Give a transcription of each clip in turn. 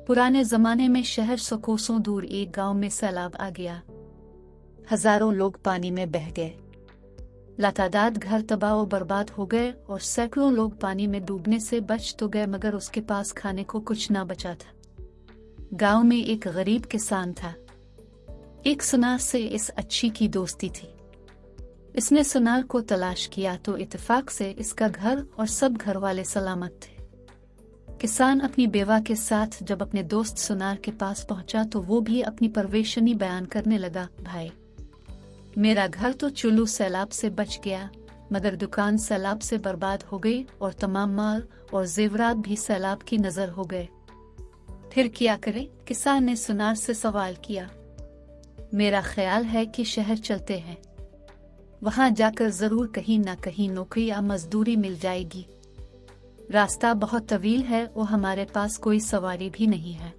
पुराने जमाने में शहर से कोसों दूर एक गांव में सैलाब आ गया। हजारों लोग पानी में बह गए। लातादाद घर तबाह और बर्बाद हो गए और सैकड़ों लोग पानी में डूबने से बच तो गए, मगर उसके पास खाने को कुछ ना बचा था। गांव में एक गरीब किसान था। एक सुनार से इस अच्छी की दोस्ती थी। इसने सुनार को तलाश किया तो इत्तेफाक से इसका घर और सब घर वाले सलामत थे। किसान अपनी बेवा के साथ जब अपने दोस्त सुनार के पास पहुंचा तो वो भी अपनी परेशानी बयान करने लगा। भाई, मेरा घर तो चुल्लू सैलाब से बच गया, मगर दुकान सैलाब से बर्बाद हो गई और तमाम माल और जेवरात भी सैलाब की नजर हो गए। फिर क्या करे? किसान ने सुनार से सवाल किया। मेरा ख्याल है कि शहर चलते हैं, वहां जाकर जरूर कहीं ना कहीं नौकरी या मजदूरी मिल जाएगी। रास्ता बहुत तवील है और हमारे पास कोई सवारी भी नहीं है।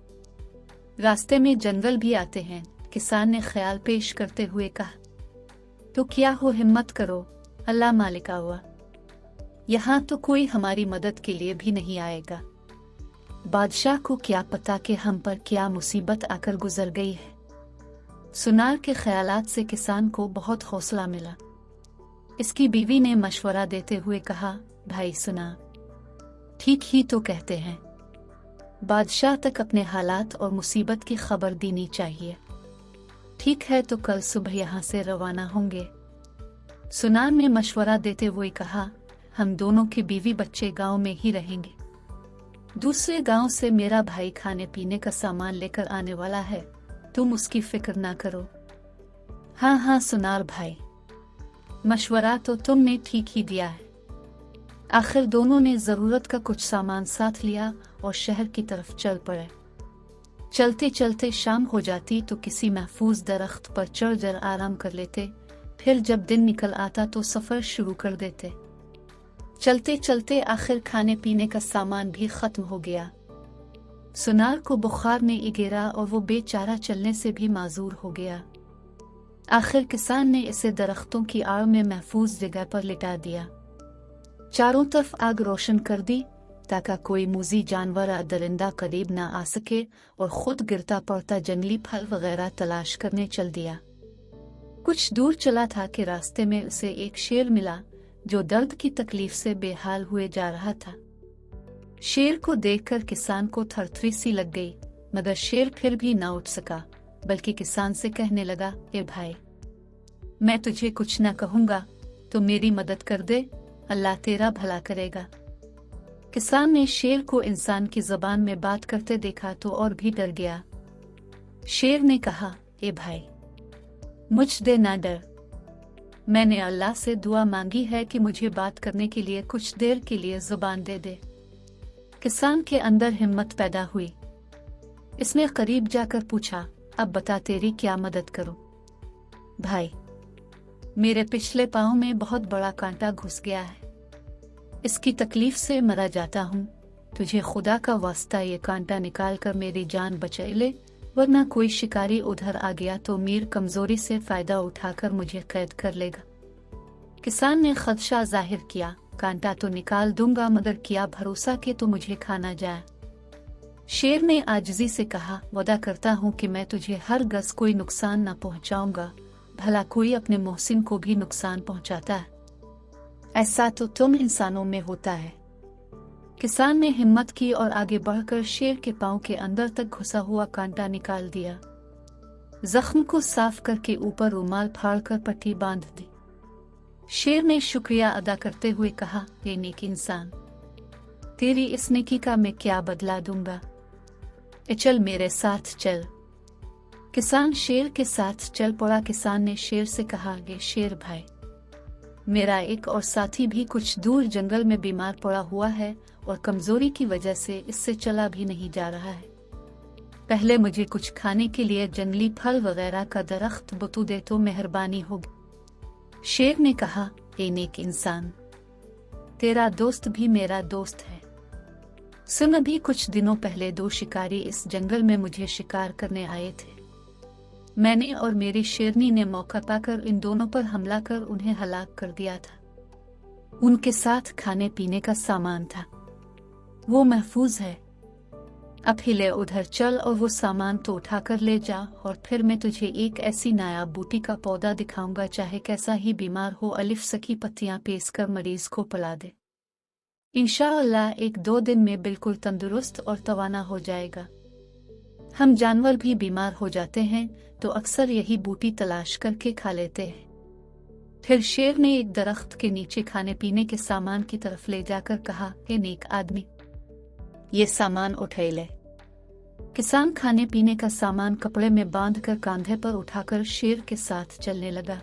रास्ते में जंगल भी आते हैं। किसान ने ख्याल पेश करते हुए कहा। तो क्या हो, हिम्मत करो, अल्लाह मालिक हुआ। यहाँ तो कोई हमारी मदद के लिए भी नहीं आएगा। बादशाह को क्या पता कि हम पर क्या मुसीबत आकर गुजर गई है। सुनार के ख्यालात से किसान को बहुत हौसला मिला। इसकी बीवी ने मशवरा देते हुए कहा, भाई सुना, ठीक ही तो कहते हैं। बादशाह तक अपने हालात और मुसीबत की खबर देनी चाहिए। ठीक है, तो कल सुबह यहाँ से रवाना होंगे। सुनार ने मशवरा देते हुए कहा, हम दोनों के बीवी बच्चे गांव में ही रहेंगे। दूसरे गांव से मेरा भाई खाने पीने का सामान लेकर आने वाला है, तुम उसकी फिक्र ना करो। हाँ हाँ सुनार भाई, मशवरा तो तुमने ठीक ही दिया है। आखिर दोनों ने जरूरत का कुछ सामान साथ लिया और शहर की तरफ चल पड़े। चलते चलते शाम हो जाती तो किसी महफूज दरख्त पर चढ़कर आराम कर लेते। फिर जब दिन निकल आता तो सफर शुरू कर देते। चलते चलते आखिर खाने पीने का सामान भी खत्म हो गया। सुनार को बुखार ने इगेरा और वो बेचारा चलने से भी माजूर हो गया। आखिर किसान ने इसे दरख्तों की आड़ में महफूज जगह पर लिटा दिया। चारों तरफ आग रोशन कर दी ताकि कोई मूजी जानवर या दरिंदा करीब ना आ सके, और खुद गिरता पड़ता जंगली फल वगैरह तलाश करने चल दिया। कुछ दूर चला था कि रास्ते में उसे एक शेर मिला जो दर्द की तकलीफ से बेहाल हुए जा रहा था। शेर को देखकर किसान को थरथरी सी लग गई, मगर शेर फिर भी ना उठ सका, बल्कि किसान से कहने लगा, ए भाई, मैं तुझे कुछ ना कहूंगा, तो मेरी मदद कर दे, अल्लाह तेरा भला करेगा। किसान ने शेर को इंसान की जबान में बात करते देखा तो और भी डर गया। शेर ने कहा, ए भाई, मुझ दे ना डर, मैंने अल्लाह से दुआ मांगी है कि मुझे बात करने के लिए कुछ देर के लिए जुबान दे दे। किसान के अंदर हिम्मत पैदा हुई। इसने करीब जाकर पूछा, अब बता तेरी क्या मदद करूं? भाई, मेरे पिछले पांव में बहुत बड़ा कांटा घुस गया है, इसकी तकलीफ से मरा जाता हूँ। तुझे खुदा का वास्ता ये कांटा निकाल कर मेरी जान बचा ले, वरना कोई शिकारी उधर आ गया तो मीर कमजोरी से फायदा उठाकर मुझे कैद कर लेगा। किसान ने खदशा जाहिर किया, कांटा तो निकाल दूंगा, मगर क्या भरोसा कि तो मुझे खाना जाए। शेर ने आजिजी से कहा, वादा करता हूँ कि मैं तुझे हर गज कोई नुकसान न पहुँचाऊंगा, भला कोई अपने मोहसिन को भी नुकसान पहुँचाता है? ऐसा तो तुम इंसानों में होता है। किसान ने हिम्मत की और आगे बढ़कर शेर के पांव के अंदर तक घुसा हुआ कांटा निकाल दिया। जख्म को साफ करके ऊपर रुमाल फाड़कर पट्टी बांध दी। शेर ने शुक्रिया अदा करते हुए कहा, ये नेक इंसान, तेरी इस नेकी का मैं क्या बदला दूंगा। चल मेरे साथ चल। किसान शेर के साथ चल पड़ा। किसान ने शेर से कहा, ये शेर भाई, मेरा एक और साथी भी कुछ दूर जंगल में बीमार पड़ा हुआ है और कमजोरी की वजह से इससे चला भी नहीं जा रहा है। पहले मुझे कुछ खाने के लिए जंगली फल वगैरह का दरख्त बतू दे तो मेहरबानी होगी। शेर ने कहा, ए नेक इंसान, तेरा दोस्त भी मेरा दोस्त है। सुन, अभी कुछ दिनों पहले दो शिकारी इस जंगल में मुझे शिकार करने आए थे। मैंने और मेरी शेरनी ने मौका पाकर इन दोनों पर हमला कर उन्हें हलाक कर दिया था। उनके साथ खाने पीने का सामान था, वो महफूज है। अब हिले उधर चल और वो सामान तो उठा कर ले जा, और फिर मैं तुझे एक ऐसी नायाब बूटी का पौधा दिखाऊंगा, चाहे कैसा ही बीमार हो अलिफ सखी पत्तियां पेस कर मरीज को पिला दे। इंशाअल्लाह 1-2 दिन में बिल्कुल तंदुरुस्त और तवाना हो जाएगा। हम जानवर भी बीमार हो जाते हैं तो अक्सर यही बूटी तलाश करके खा लेते हैं। फिर शेर ने एक दरख्त के नीचे खाने पीने के सामान की तरफ ले जाकर कहा, हे नेक आदमी, ये सामान उठा ले। किसान खाने पीने का सामान कपड़े में बांधकर कांधे पर उठाकर शेर के साथ चलने लगा।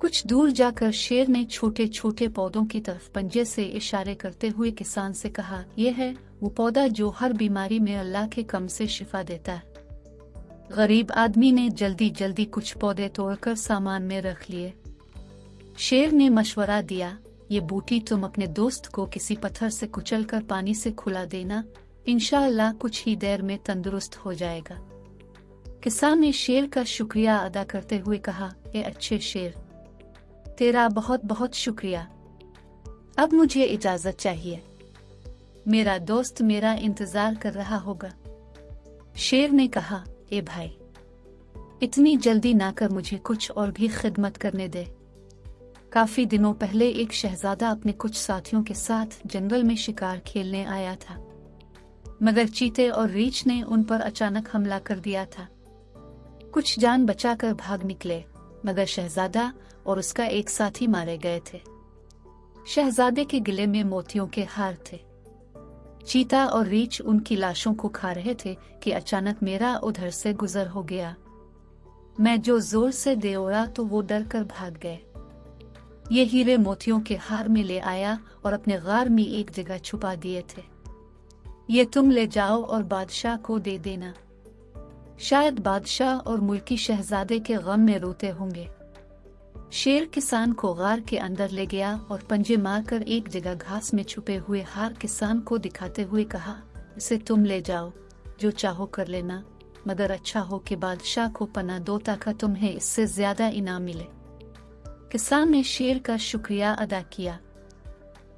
कुछ दूर जाकर शेर ने छोटे छोटे पौधों की तरफ पंजे से इशारे करते हुए किसान से कहा, यह है वो पौधा जो हर बीमारी में अल्लाह के कम से शिफा देता है। गरीब आदमी ने जल्दी जल्दी कुछ पौधे तोड़कर सामान में रख लिए। शेर ने मशवरा दिया, ये बूटी तुम अपने दोस्त को किसी पत्थर से कुचलकर पानी से खुला देना, इंशाअल्लाह कुछ ही देर में तंदुरुस्त हो जाएगा। किसान ने शेर का शुक्रिया अदा करते हुए कहा, ए अच्छे शेर, तेरा बहुत बहुत शुक्रिया। अब मुझे इजाजत चाहिए, मेरा दोस्त मेरा इंतजार कर रहा होगा। शेर ने कहा, ए भाई, इतनी जल्दी ना कर, मुझे कुछ और भी खिदमत करने दे। काफी दिनों पहले एक शहजादा अपने कुछ साथियों के साथ जंगल में शिकार खेलने आया था, मगर चीते और रीछ ने उन पर अचानक हमला कर दिया था। कुछ जान बचाकर भाग निकले, मगर शहजादा और उसका एक साथी मारे गए थे। शहजादे के गले में मोतियों के हार थे। चीता और रीछ उनकी लाशों को खा रहे थे कि अचानक मेरा उधर से गुजर हो गया। मैं जो जोर से दौड़ा तो वो डर कर भाग गए। ये हीरे मोतियों के हार में ले आया और अपने गार में एक जगह छुपा दिए थे। ये तुम ले जाओ और बादशाह को दे देना। शायद बादशाह और मुल्की शहजादे के गम में रोते होंगे। शेर किसान को गार के अंदर ले गया और पंजे मारकर एक जगह घास में छुपे हुए हार किसान को दिखाते हुए कहा, इसे तुम ले जाओ, जो चाहो कर लेना, मगर अच्छा हो कि बादशाह को पना दो ताकि तुम्हें इससे ज्यादा इनाम मिले। किसान ने शेर का शुक्रिया अदा किया।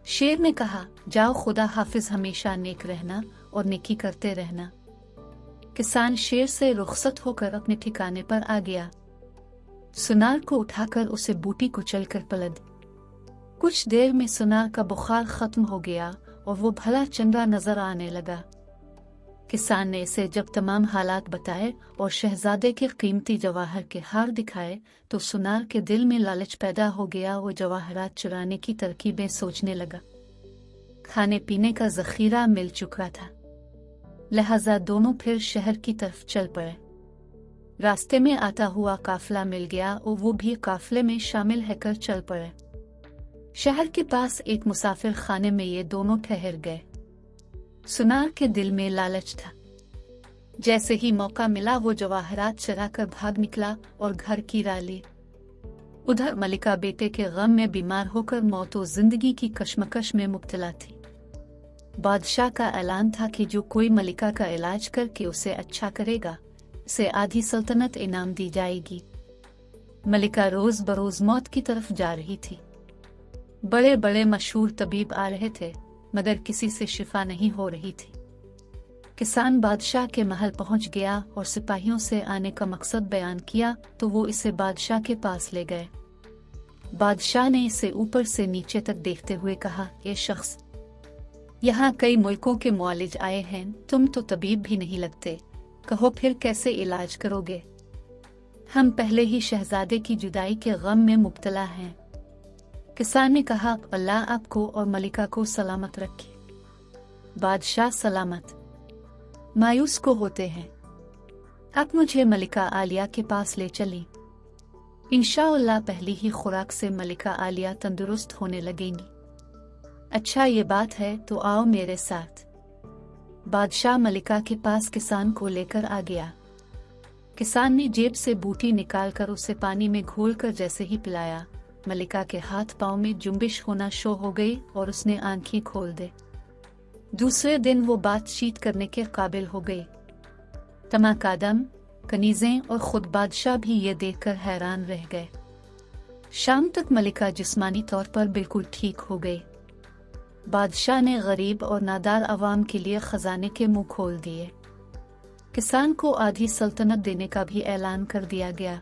शेर ने कहा, जाओ, खुदा हाफिज, हमेशा नेक रहना और नेकी करते रहना। किसान शेर से रुखसत होकर अपने ठिकाने पर आ गया। सुनार को उठाकर उसे बूटी कुचलकर पलट। कुछ देर में सुनार का बुखार खत्म हो गया और वो भला चंगा नजर आने लगा। किसान ने इसे जब तमाम हालात बताए और शहजादे के कीमती जवाहर के हार दिखाए तो सुनार के दिल में लालच पैदा हो गया। वो जवाहरात चुराने की तरकीबें सोचने लगा। खाने पीने का जखीरा मिल चुका था, लिहाजा दोनों फिर शहर की तरफ चल पड़े। रास्ते में आता हुआ काफिला मिल गया और वो भी काफिले में शामिल होकर चल पड़े। शहर के पास एक मुसाफिर खाने में ये दोनों ठहर गए। सुनार के दिल में लालच था। जैसे ही मौका मिला वो जवाहरात चुरा कर भाग निकला और घर की राह ली। उधर मलिका बेटे के गम में बीमार होकर मौत और जिंदगी की कशमकश में मुब्तला थी। बादशाह का ऐलान था कि जो कोई मलिका का इलाज करके उसे अच्छा करेगा, उसे आधी सल्तनत इनाम दी जाएगी। मलिका रोज बरोज मौत की तरफ जा रही थी। बड़े बड़े मशहूर तबीब आ रहे थे, मगर किसी से शिफा नहीं हो रही थी। किसान बादशाह के महल पहुंच गया और सिपाहियों से आने का मकसद बयान किया तो वो इसे बादशाह के पास ले गए। बादशाह ने इसे ऊपर से नीचे तक देखते हुए कहा, ये शख्स, यहाँ कई मुल्कों के मुआलिज आए हैं, तुम तो तबीब भी नहीं लगते, कहो फिर कैसे इलाज करोगे? हम पहले ही शहजादे की जुदाई के गम में मुब्तला हैं। किसान ने कहा, अल्लाह आपको और मलिका को सलामत रखे। बादशाह सलामत मायूस को होते हैं। अब मुझे मलिका आलिया के पास ले चली। इंशाअल्लाह पहली ही खुराक से मलिका आलिया तंदुरुस्त होने लगेंगी। अच्छा ये बात है तो आओ मेरे साथ। बादशाह मलिका के पास किसान को लेकर आ गया। किसान ने जेब से बूटी निकालकर उसे पानी में घोलकर जैसे ही पिलाया, मलिका के हाथ पांव में जुम्बिश होना शुरू हो गई और उसने आंखें खोल दे। दूसरे दिन वो बातचीत करने के काबिल हो गई। तमाकादम, कनीजें और खुद बादशाह भी ये देखकर हैरान रह गए। शाम तक मलिका जिस्मानी तौर पर बिल्कुल ठीक हो गई। बादशाह ने गरीब और नादार अवाम के लिए खजाने के मुंह खोल दिए। किसान को आधी सल्तनत देने का भी ऐलान कर दिया गया।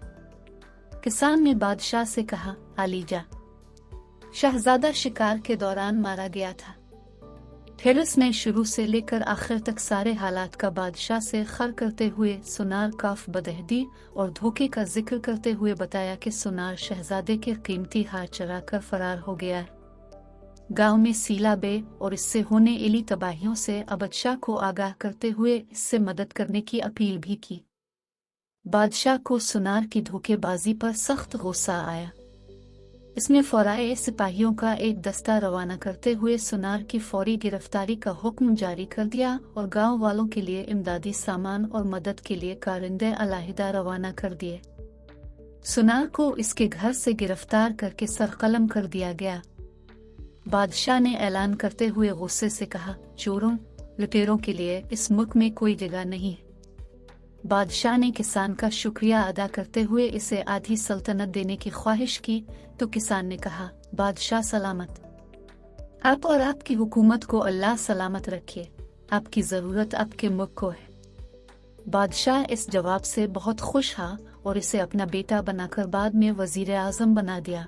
किसान ने बादशाह से कहा, आलीजा। शहजादा शिकार के दौरान मारा गया था। फिर उसने शुरू से लेकर आखिर तक सारे हालात का बादशाह से खर करते हुए सुनार काफ बदहदी और धोखे का जिक्र करते हुए बताया कि सुनार शहजादे के कीमती हार चरा कर फरार हो गया है। गांव में सीला बे और इससे होने वाली तबाहियों से बादशाह को आगाह करते हुए इससे मदद करने की अपील भी की। बादशाह को सुनार की धोखेबाजी पर सख्त गुस्सा आया। इसने फौराए सिपाहियों का एक दस्ता रवाना करते हुए सुनार की फौरी गिरफ्तारी का हुक्म जारी कर दिया और गांव वालों के लिए इमदादी सामान और मदद के लिए कारिंदे अलहदा रवाना कर दिए। सुनार को इसके घर से गिरफ्तार करके सरकलम कर दिया गया। बादशाह ने ऐलान करते हुए गुस्से से कहा, चोरों लुटेरों के लिए इस मुल्क में कोई जगह नहीं। बादशाह ने किसान का शुक्रिया अदा करते हुए इसे आधी सल्तनत देने की ख्वाहिश की तो किसान ने कहा, बादशाह सलामत। आप और आपकी हुकूमत को अल्लाह सलामत रखे। आपकी ज़रूरत आपके मुल्क को है। बादशाह इस जवाब से बहुत खुश था और इसे अपना बेटा बनाकर बाद में वजीर आज़म बना दिया।